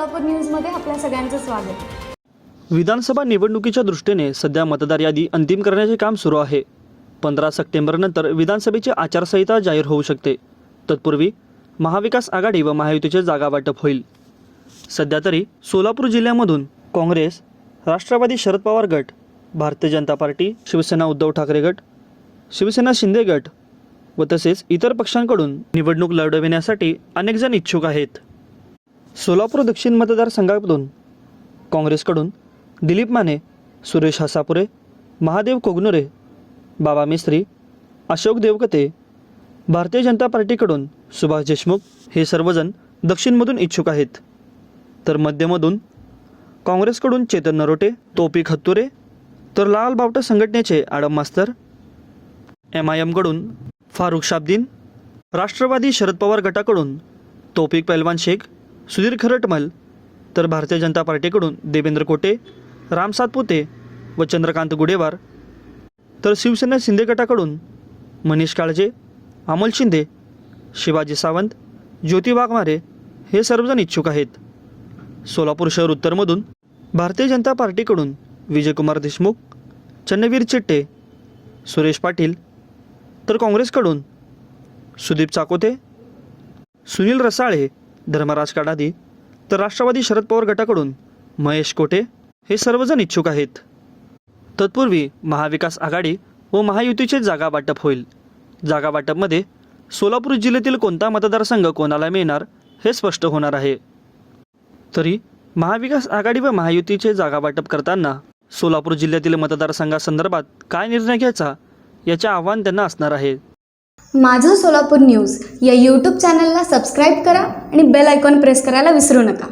सोलापूर न्यूजमध्ये आपल्या सगळ्यांचं स्वागत। विधानसभा निवडणुकीच्या दृष्टीने सध्या मतदार यादी अंतिम करण्याचे काम सुरू आहे। 15 सप्टेंबरनंतर विधानसभेची आचारसंहिता जाहीर होऊ शकते। तत्पूर्वी महाविकास आघाडी व महायुतीचे जागा वाटप होईल। सध्या तरी सोलापूर जिल्ह्यामधून काँग्रेस, राष्ट्रवादी शरद पवार गट, भारतीय जनता पार्टी, शिवसेना उद्धव ठाकरे गट, शिवसेना शिंदे गट व तसेच इतर पक्षांकडून निवडणूक लढविण्यासाठी अनेक जण इच्छुक आहेत। सोलापूर दक्षिण मतदारसंघातून काँग्रेसकडून दिलीप माने, सुरेश हासापुरे, महादेव कोगनुरे, बाबा मिस्त्री, अशोक देवकते, भारतीय जनता पार्टीकडून सुभाष देशमुख हे सर्वजण दक्षिणमधून इच्छुक आहेत। तर मध्यमधून काँग्रेसकडून चेतन नरोटे, तौफिक हत्तुरे, तर लाल बावटा संघटनेचे आडम मास्तर, MIM कडून फारुख शाब्दीन, राष्ट्रवादी शरद पवार गटाकडून तौफिक पहलवान शेख, सुधीर खरटमल, तर भारतीय जनता पार्टीकडून देवेंद्र कोटे, राम सातपुते व चंद्रकांत गुडेवार, तर शिवसेना शिंदे गटाकडून मनीष काळजे, अमोल शिंदे, शिवाजी सावंत, ज्योती वाघमारे हे सर्वजण इच्छुक आहेत। सोलापूर शहर उत्तरमधून भारतीय जनता पार्टीकडून विजयकुमार देशमुख, चन्नवीर चिट्टे, सुरेश पाटील, तर काँग्रेसकडून सुदीप चाकोते, सुनील रसाळे, धर्मराज काडादी, तर राष्ट्रवादी शरद पवार गटाकडून महेश कोटे हे सर्वजण इच्छुक आहेत। तत्पूर्वी महाविकास आघाडी व महायुतीचे जागा वाटप होईल। जागा वाटपमध्ये सोलापूर जिल्ह्यातील कोणता मतदारसंघ कोणाला मिळणार हे स्पष्ट होणार आहे। तरी महाविकास आघाडी व महायुतीचे जागा वाटप करताना सोलापूर जिल्ह्यातील मतदारसंघासंदर्भात काय निर्णय घ्यायचा याचे आव्हान त्यांना असणार आहे। माझं सोलापूर न्यूज या यूट्यूब चॅनलला सबस्क्राईब करा आणि बेल आयकॉन प्रेस करायला विसरू नका।